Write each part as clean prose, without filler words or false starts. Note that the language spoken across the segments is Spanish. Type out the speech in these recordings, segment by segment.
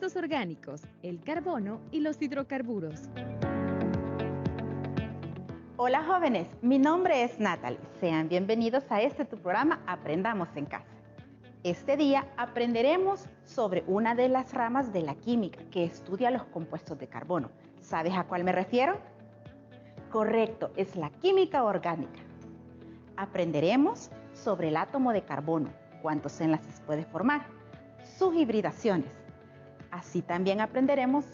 compuestos orgánicos, el carbono y los hidrocarburos. Hola jóvenes, mi nombre es Natalie. Sean bienvenidos a tu programa Aprendamos en Casa. Este día aprenderemos sobre una de las ramas de la química que estudia los compuestos de carbono. ¿Sabes a cuál me refiero? Correcto, es la química orgánica. Aprenderemos sobre el átomo de carbono, cuántos enlaces puede formar, sus hibridaciones. Así también aprenderemos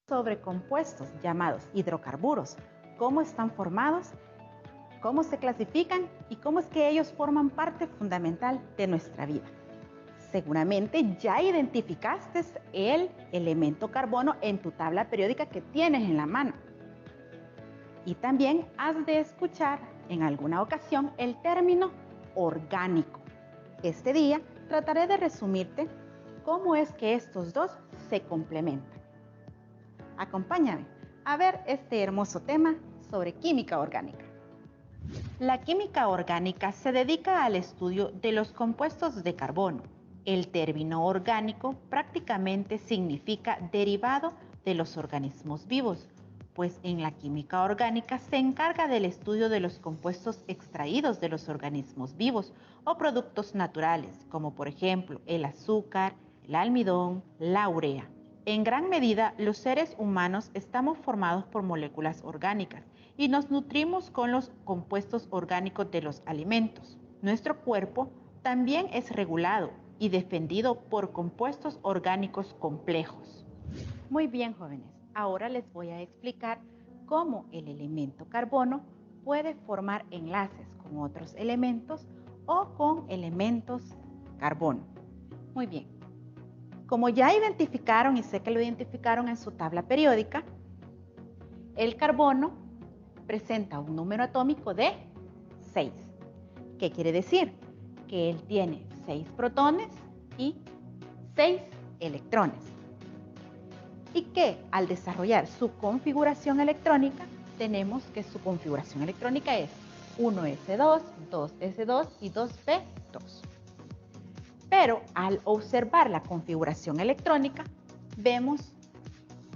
sobre compuestos llamados hidrocarburos, cómo están formados, cómo se clasifican y cómo es que ellos forman parte fundamental de nuestra vida. Seguramente ya identificaste el elemento carbono en tu tabla periódica que tienes en la mano. Y también has de escuchar en alguna ocasión el término orgánico. Este día trataré de resumirte cómo es que estos dos se complementan. Acompáñame a ver este hermoso tema sobre química orgánica. La química orgánica se dedica al estudio de los compuestos de carbono. El término orgánico prácticamente significa derivado de los organismos vivos, pues en la química orgánica se encarga del estudio de los compuestos extraídos de los organismos vivos o productos naturales, como por ejemplo el azúcar, el almidón, la urea. En gran medida, los seres humanos estamos formados por moléculas orgánicas y nos nutrimos con los compuestos orgánicos de los alimentos. Nuestro cuerpo también es regulado y defendido por compuestos orgánicos complejos. Muy bien, jóvenes, ahora les voy a explicar cómo el elemento carbono puede formar enlaces con otros elementos o con elementos carbono. Muy bien. Como ya identificaron, y sé que lo identificaron en su tabla periódica, el carbono presenta un número atómico de 6. ¿Qué quiere decir? Que él tiene 6 protones y 6 electrones. Y que al desarrollar su configuración electrónica, tenemos que su configuración electrónica es 1s2, 2s2 y 2p2. Pero al observar la configuración electrónica, vemos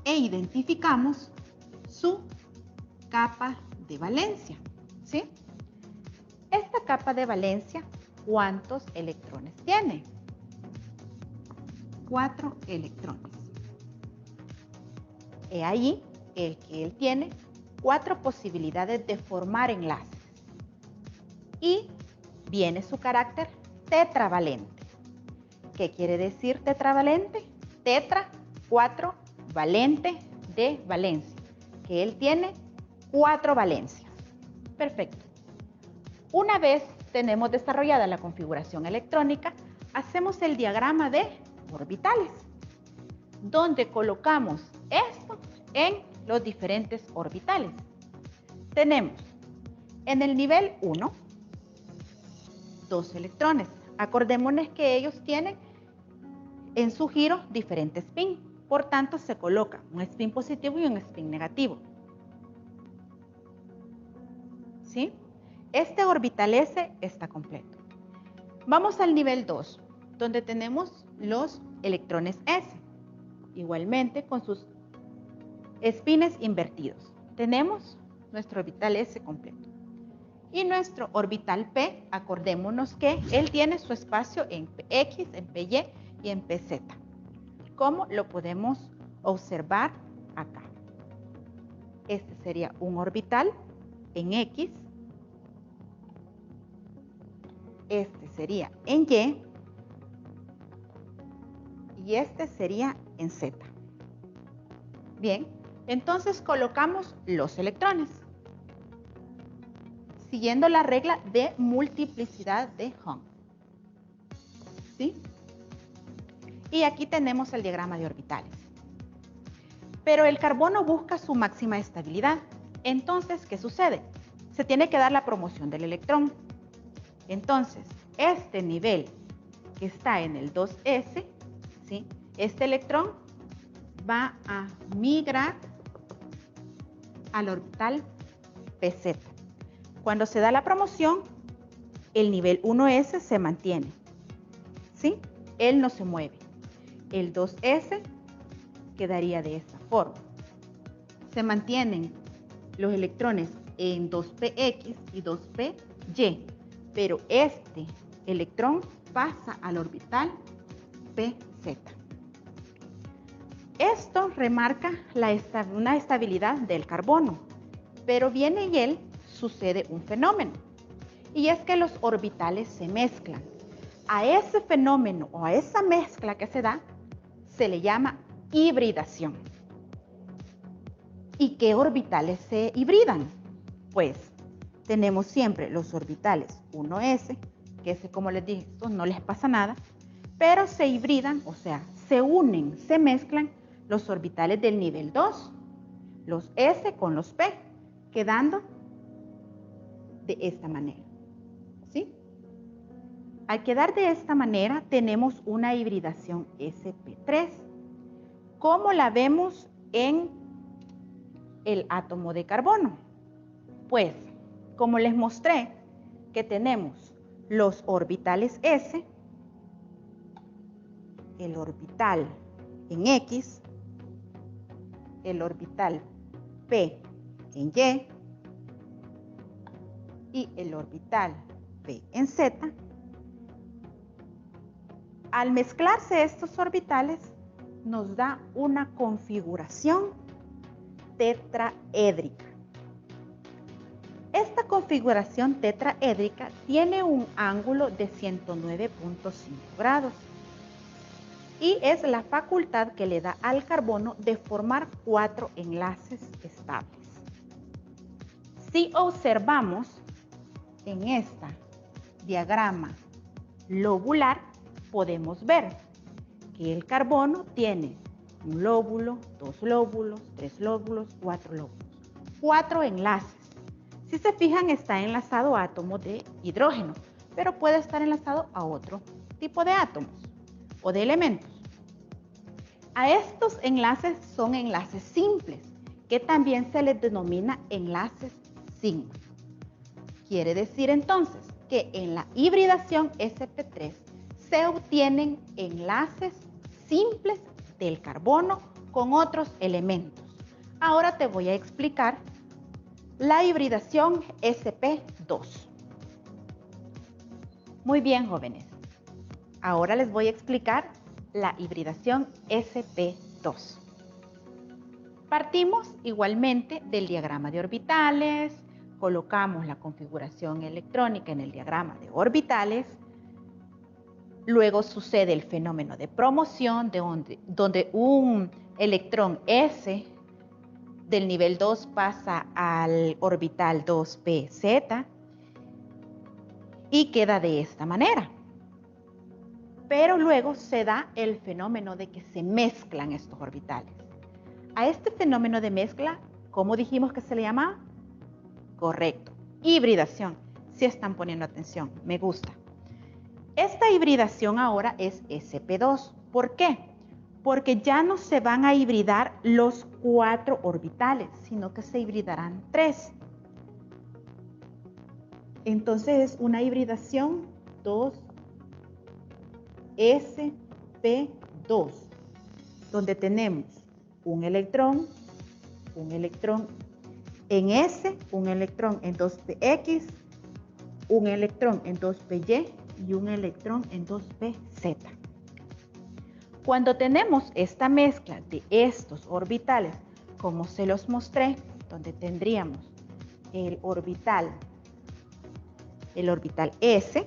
e identificamos su capa de valencia, ¿sí? Esta capa de valencia, ¿cuántos electrones tiene? 4 electrones. He ahí que él tiene 4 posibilidades de formar enlaces. Y viene su carácter tetravalente. ¿Qué quiere decir tetravalente? Tetra, 4, valente de valencia, que él tiene 4 valencias. Perfecto. Una vez tenemos desarrollada la configuración electrónica, hacemos el diagrama de orbitales, donde colocamos esto en los diferentes orbitales. Tenemos en el nivel 1, 2 electrones. Acordémonos que ellos tienen en su giro diferentes spin, por tanto se coloca un spin positivo y un spin negativo. ¿Sí? Este orbital S está completo. Vamos al nivel 2, donde tenemos los electrones S, igualmente con sus spines invertidos. Tenemos nuestro orbital S completo. Y nuestro orbital P, acordémonos que él tiene su espacio en X, en PY y en PZ, como lo podemos observar acá. Este sería un orbital en X, este sería en y este sería en Z. Bien, entonces colocamos los electrones, siguiendo la regla de multiplicidad de Hund. ¿Sí? Y aquí tenemos el diagrama de orbitales. Pero el carbono busca su máxima estabilidad. Entonces, ¿qué sucede? Se tiene que dar la promoción del electrón. Entonces, este nivel que está en el 2s, ¿sí? Este electrón va a migrar al orbital PZ. Cuando se da la promoción, el nivel 1s se mantiene, ¿sí? él no se mueve. El 2s quedaría de esta forma. Se mantienen los electrones en 2px y 2py, pero este electrón pasa al orbital pz. Esto remarca una estabilidad del carbono, pero viene y él sucede un fenómeno, y es que los orbitales se mezclan. A ese fenómeno o a esa mezcla que se da, se le llama hibridación. ¿Y qué orbitales se hibridan? Pues tenemos siempre los orbitales 1s, que ese, como les dije, no les pasa nada, pero se hibridan, o sea, se unen, se mezclan los orbitales del nivel 2, los s con los p, quedando de esta manera, ¿sí? Al quedar de esta manera, tenemos una hibridación sp3. ¿Cómo la vemos en el átomo de carbono? Pues, como les mostré, que tenemos los orbitales s, el orbital en X, el orbital P en Y el orbital P en Z. Al mezclarse estos orbitales, nos da una configuración tetraédrica. Esta configuración tetraédrica tiene un ángulo de 109.5 grados y es la facultad que le da al carbono de formar 4 enlaces estables. Si observamos en este diagrama lobular, podemos ver que el carbono tiene un lóbulo, 2 lóbulos, 3 lóbulos, 4 lóbulos. 4 enlaces. Si se fijan, está enlazado a átomos de hidrógeno, pero puede estar enlazado a otro tipo de átomos o de elementos. A estos enlaces son enlaces simples, que también se les denomina enlaces sigma. Quiere decir entonces que en la hibridación sp3 se obtienen enlaces simples del carbono con otros elementos. Ahora te voy a explicar la hibridación sp2. Muy bien, jóvenes. Ahora les voy a explicar la hibridación sp2. Partimos igualmente del diagrama de orbitales, colocamos la configuración electrónica en el diagrama de orbitales, luego sucede el fenómeno de promoción, donde un electrón S del nivel 2 pasa al orbital 2pz y queda de esta manera. Pero luego se da el fenómeno de que se mezclan estos orbitales. A este fenómeno de mezcla, ¿cómo dijimos que se le llama? Correcto, hibridación. Si están poniendo atención, me gusta. Esta hibridación ahora es sp2. ¿Por qué? Porque ya no se van a hibridar los 4 orbitales, sino que se hibridarán 3. Entonces es una hibridación 2sp2, donde tenemos un electrón en S, un electrón en 2px, un electrón en 2py y un electrón en 2pz. Cuando tenemos esta mezcla de estos orbitales, como se los mostré, donde tendríamos el orbital S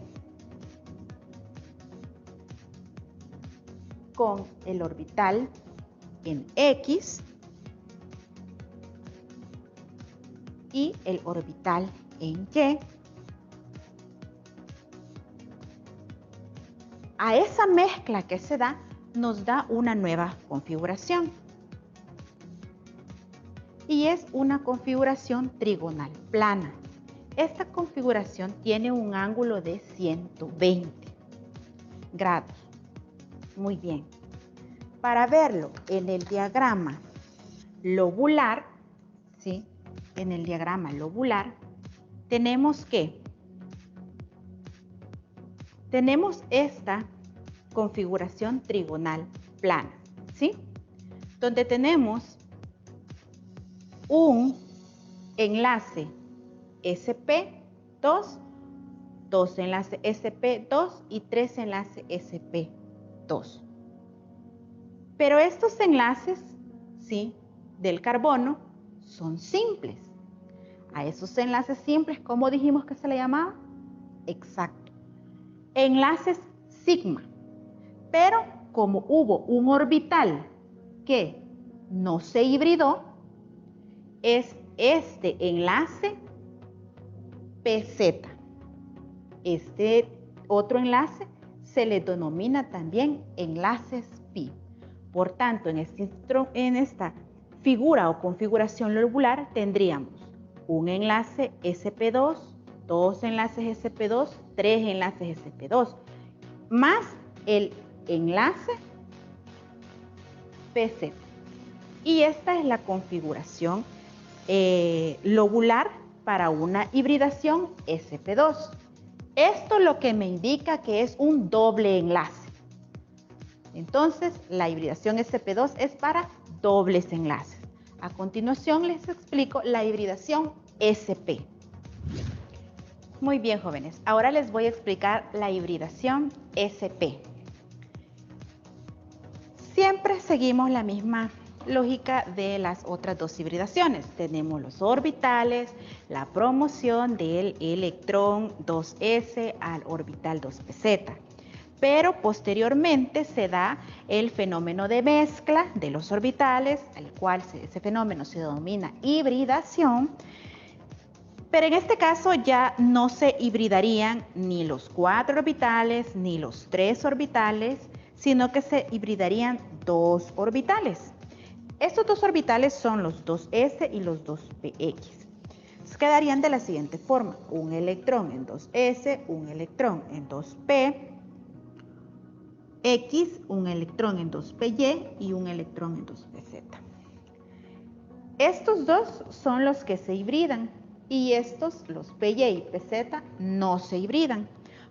con el orbital en X y el orbital en Y. A esa mezcla que se da, nos da una nueva configuración. Y es una configuración trigonal plana. Esta configuración tiene un ángulo de 120 grados. Muy bien. Para verlo en el diagrama lobular, ¿sí? En el diagrama lobular, tenemos esta configuración trigonal plana, ¿sí? Donde tenemos un enlace sp2, dos enlaces sp2 y tres enlaces sp2. Pero estos enlaces, ¿sí?, del carbono son simples. A esos enlaces simples, ¿cómo dijimos que se le llamaba? Exacto. Enlaces sigma. Pero como hubo un orbital que no se hibridó, es este enlace PZ. Este otro enlace se le denomina también enlaces pi. Por tanto, en esta figura o configuración lobular tendríamos un enlace sp2, dos enlaces sp2, tres enlaces sp2, más el enlace PZ. Y esta es la configuración lobular para una hibridación sp2. Esto lo que me indica que es un doble enlace. Entonces, la hibridación sp2 es para dobles enlaces. A continuación les explico la hibridación sp. Muy bien, jóvenes. Ahora les voy a explicar la hibridación sp. Siempre seguimos la misma lógica de las otras dos hibridaciones. Tenemos los orbitales, la promoción del electrón 2s al orbital 2pz. Pero posteriormente se da el fenómeno de mezcla de los orbitales, el cual ese fenómeno se denomina hibridación. Pero en este caso ya no se hibridarían ni los 4 orbitales ni los 3 orbitales, sino que se hibridarían 2 orbitales. Estos 2 orbitales son los 2s y los 2px. Quedarían de la siguiente forma: un electrón en 2s, un electrón en 2p, X, un electrón en 2py y un electrón en 2pz. Estos dos son los que se hibridan y estos, los py y pz, no se hibridan.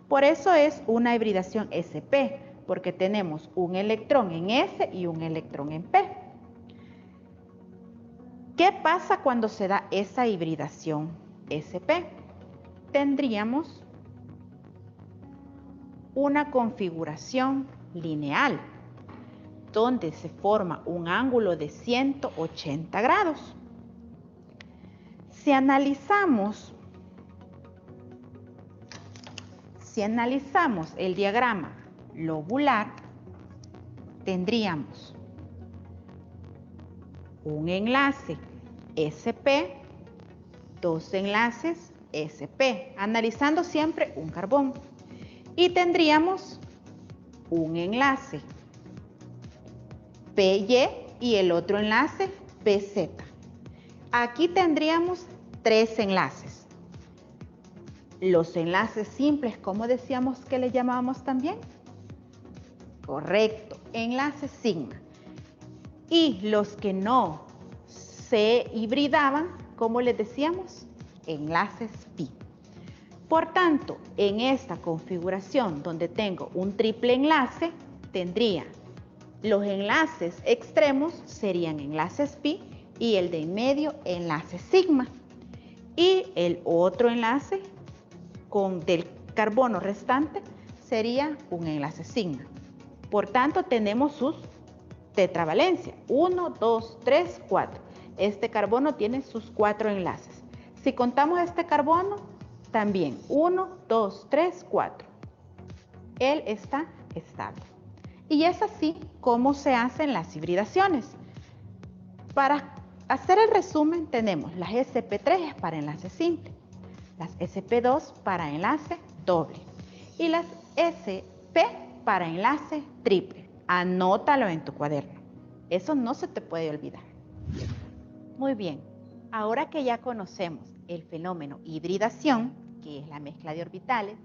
Por eso es una hibridación sp, porque tenemos un electrón en s y un electrón en p. ¿Qué pasa cuando se da esa hibridación sp? Tendríamos una configuración lineal, donde se forma un ángulo de 180 grados. Si analizamos el diagrama lobular, tendríamos un enlace sp, dos enlaces sp, analizando siempre un carbón, y tendríamos un enlace PY y el otro enlace PZ. Aquí tendríamos 3 enlaces. Los enlaces simples, ¿cómo decíamos que le llamábamos también? Correcto, enlaces sigma. Y los que no se hibridaban, ¿cómo les decíamos? Enlaces pi. Por tanto, en esta configuración donde tengo un triple enlace, tendría los enlaces extremos serían enlaces pi y el de en medio enlace sigma. Y el otro enlace del carbono restante sería un enlace sigma. Por tanto, tenemos sus tetravalencias. 1, 2, 3, 4. Este carbono tiene sus 4 enlaces. Si contamos este carbono, también 1, 2, 3, 4. Él está estable. Y es así como se hacen las hibridaciones. Para hacer el resumen, tenemos las sp3 para enlace simple, las sp2 para enlace doble y las sp para enlace triple. Anótalo en tu cuaderno. Eso no se te puede olvidar. Muy bien, ahora que ya conocemos el fenómeno hibridación, que es la mezcla de orbitales,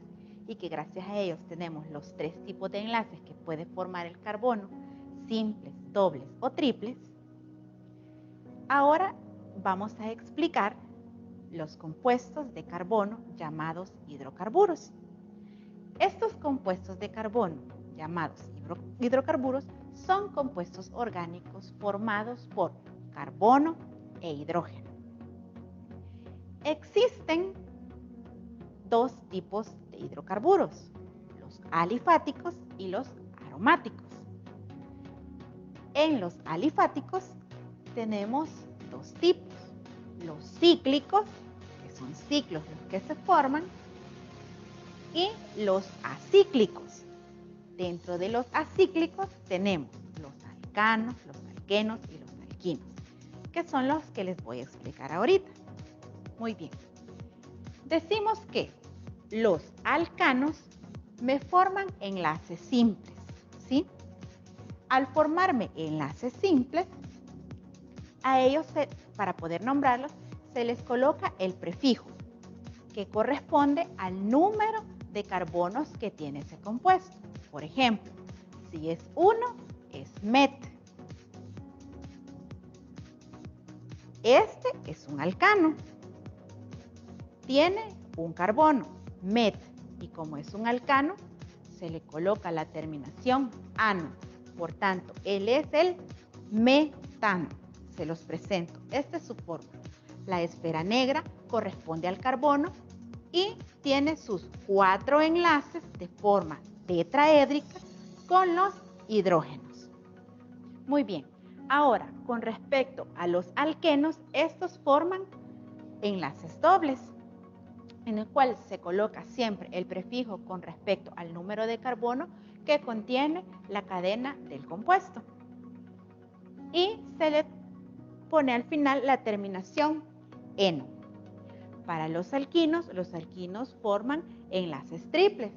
y que gracias a ellos tenemos los 3 tipos de enlaces que puede formar el carbono, simples, dobles o triples, ahora vamos a explicar los compuestos de carbono llamados hidrocarburos. Estos compuestos de carbono llamados hidrocarburos, son compuestos orgánicos formados por carbono e hidrógeno. Existen dos tipos de hidrocarburos, los alifáticos y los aromáticos. En los alifáticos tenemos dos tipos, los cíclicos, que son ciclos los que se forman, y los acíclicos. Dentro de los acíclicos tenemos los alcanos, los alquenos y los alquinos, que son los que les voy a explicar ahorita. Muy bien. Decimos que los alcanos me forman enlaces simples, ¿sí? Al formarme enlaces simples, a ellos, para poder nombrarlos, se les coloca el prefijo, que corresponde al número de carbonos que tiene ese compuesto. Por ejemplo, si es 1, es met. Este es un alcano. Tiene un carbono, met, y como es un alcano, se le coloca la terminación ano. Por tanto, él es el metano. Se los presento. Esta es su fórmula. La esfera negra corresponde al carbono y tiene sus 4 enlaces de forma tetraédrica con los hidrógenos. Muy bien. Ahora, con respecto a los alquenos, estos forman enlaces dobles, en el cual se coloca siempre el prefijo con respecto al número de carbono que contiene la cadena del compuesto. Y se le pone al final la terminación eno. Para los alquinos forman enlaces triples.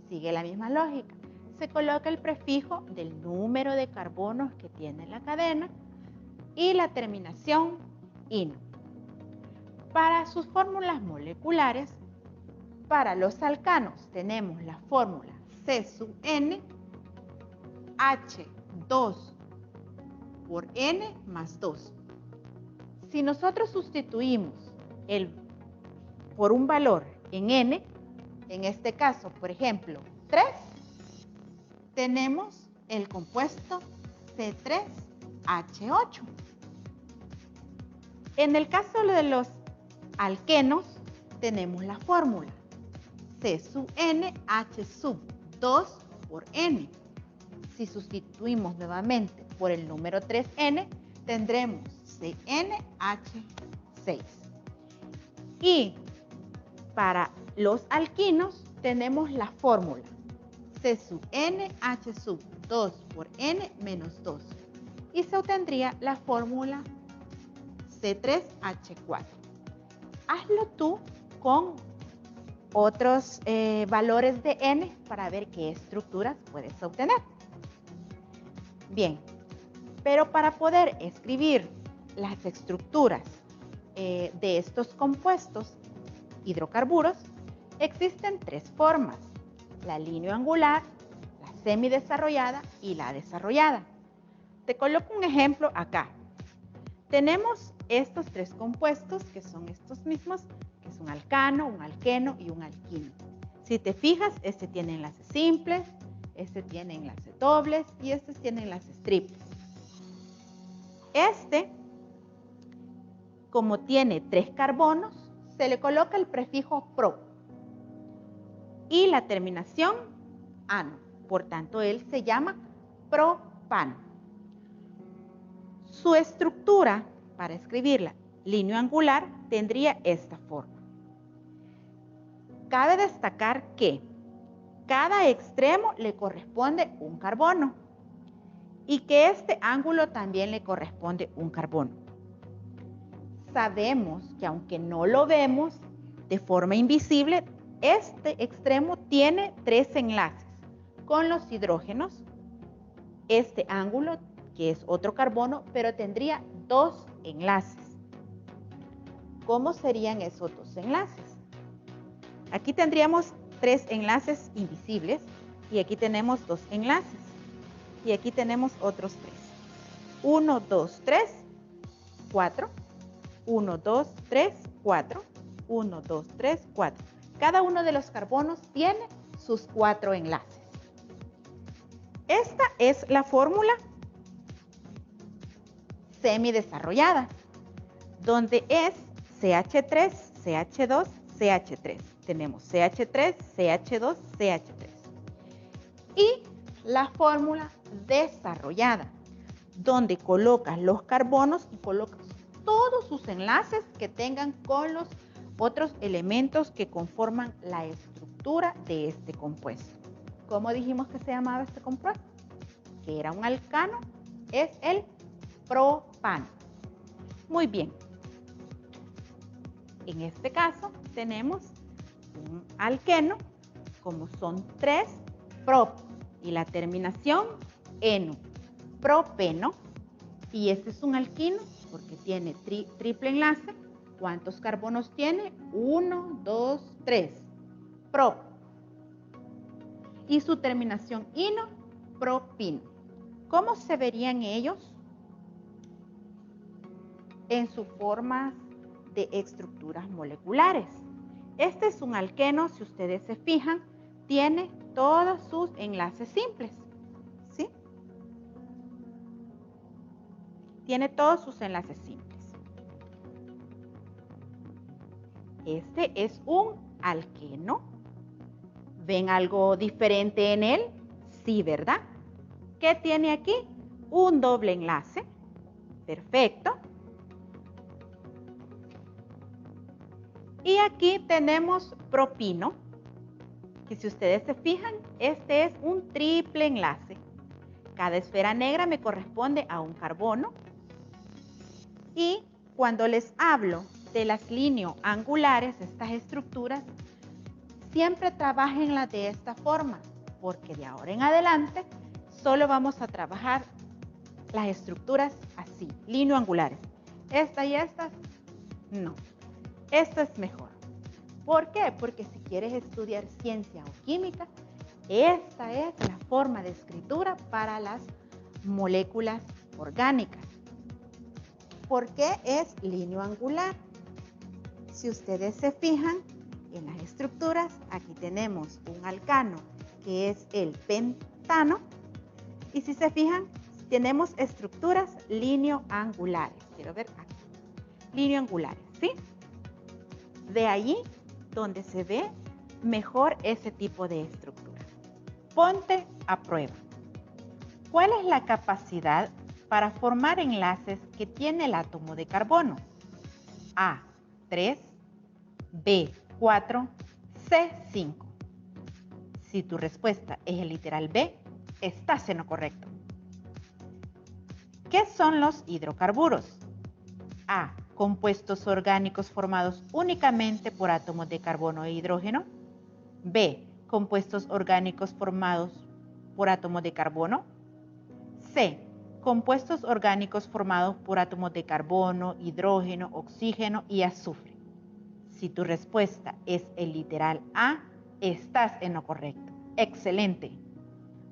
Sigue la misma lógica. Se coloca el prefijo del número de carbonos que tiene la cadena y la terminación ino. Para sus fórmulas moleculares, para los alcanos tenemos la fórmula C sub n, H2 por N más 2. Si nosotros sustituimos por un valor en N, en este caso, por ejemplo, 3, tenemos el compuesto C3H8. En el caso de los alquenos, tenemos la fórmula C sub N, H sub 2 por N. Si sustituimos nuevamente por el número 3N, tendremos CnH6. Y para los alquinos tenemos la fórmula C sub N, H sub 2 por N menos 2. Y se obtendría la fórmula C3H4. Hazlo tú con otros valores de N para ver qué estructuras puedes obtener. Bien, pero para poder escribir las estructuras de estos compuestos hidrocarburos, existen 3 formas: la lineoangular, la semidesarrollada y la desarrollada. Te coloco un ejemplo acá. Tenemos estos 3 compuestos, que son estos mismos, que es un alcano, un alqueno y un alquino. Si te fijas, este tiene enlaces simples, este tiene enlaces dobles y este tiene enlaces triples. Este, como tiene 3 carbonos, se le coloca el prefijo pro y la terminación ano. Por tanto, él se llama propano. Su estructura, para escribirla lineoangular, tendría esta forma. Cabe destacar que cada extremo le corresponde un carbono y que este ángulo también le corresponde un carbono. Sabemos que aunque no lo vemos de forma invisible, este extremo tiene 3 enlaces con los hidrógenos, este ángulo que es otro carbono, pero tendría 2 enlaces. ¿Cómo serían esos 2 enlaces? Aquí tendríamos 3 enlaces invisibles y aquí tenemos 2 enlaces y aquí tenemos otros 3. 1, 2, 3, 4. 1, 2, 3, 4. 1, 2, 3, 4. Cada uno de los carbonos tiene sus 4 enlaces. Esta es la fórmula semidesarrollada, donde es CH3, CH2, CH3. Tenemos CH3, CH2, CH3. Y la fórmula desarrollada, donde colocas los carbonos y colocas todos sus enlaces que tengan con los otros elementos que conforman la estructura de este compuesto. ¿Cómo dijimos que se llamaba este compuesto? Que era un alcano, es el propano. Muy bien. En este caso tenemos un alqueno, como son 3 prop y la terminación eno, propeno, y este es un alquino porque tiene triple enlace. ¿Cuántos carbonos tiene? 1, 2, 3. Prop. Y su terminación ino, propino. ¿Cómo se verían ellos en sus formas de estructuras moleculares? Este es un alqueno, si ustedes se fijan, tiene todos sus enlaces simples, ¿sí? Tiene todos sus enlaces simples. Este es un alqueno. ¿Ven algo diferente en él? Sí, ¿verdad? ¿Qué tiene aquí? Un doble enlace. Perfecto. Y aquí tenemos propino, que si ustedes se fijan, este es un triple enlace. Cada esfera negra me corresponde a un carbono. Y cuando les hablo de las lineoangulares, estas estructuras, siempre trabajenlas de esta forma, porque de ahora en adelante solo vamos a trabajar las estructuras así, lineoangulares. Esta y estas, no. Esto es mejor. ¿Por qué? Porque si quieres estudiar ciencia o química, esta es la forma de escritura para las moléculas orgánicas. ¿Por qué es lineoangular? Si ustedes se fijan en las estructuras, aquí tenemos un alcano que es el pentano, y si se fijan, tenemos estructuras lineoangulares. Quiero ver aquí. Lineoangulares, ¿sí? De allí donde se ve mejor ese tipo de estructura. Ponte a prueba. ¿Cuál es la capacidad para formar enlaces que tiene el átomo de carbono? A, 3, B, 4, C, 5. Si tu respuesta es el literal B, estás en lo correcto. ¿Qué son los hidrocarburos? A, compuestos orgánicos formados únicamente por átomos de carbono e hidrógeno. B, compuestos orgánicos formados por átomos de carbono. C, compuestos orgánicos formados por átomos de carbono, hidrógeno, oxígeno y azufre. Si tu respuesta es el literal A, estás en lo correcto. ¡Excelente!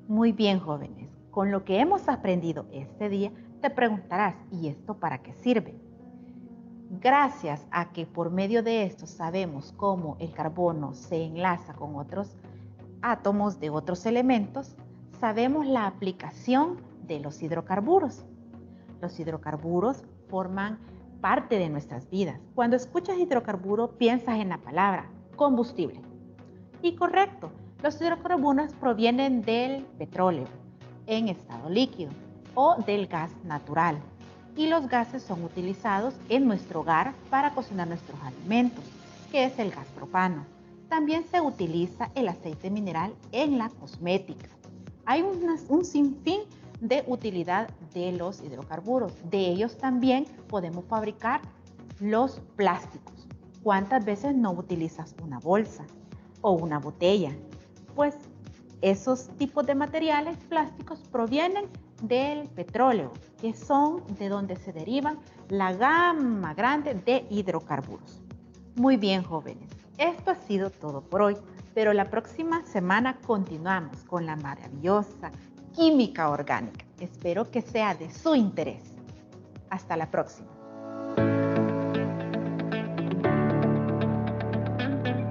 Muy bien, jóvenes. Con lo que hemos aprendido este día, te preguntarás, ¿y esto para qué sirve? Gracias a que por medio de esto sabemos cómo el carbono se enlaza con otros átomos de otros elementos, sabemos la aplicación de los hidrocarburos. Los hidrocarburos forman parte de nuestras vidas. Cuando escuchas hidrocarburo, piensas en la palabra combustible. Y correcto, los hidrocarburos provienen del petróleo en estado líquido o del gas natural. Y los gases son utilizados en nuestro hogar para cocinar nuestros alimentos, que es el gas propano. También se utiliza el aceite mineral en la cosmética. Hay un sinfín de utilidad de los hidrocarburos. De ellos también podemos fabricar los plásticos. ¿Cuántas veces no utilizas una bolsa o una botella? Pues esos tipos de materiales plásticos provienen del petróleo, que son de donde se derivan la gama grande de hidrocarburos. Muy bien, jóvenes, esto ha sido todo por hoy, pero la próxima semana continuamos con la maravillosa química orgánica. Espero que sea de su interés. Hasta la próxima.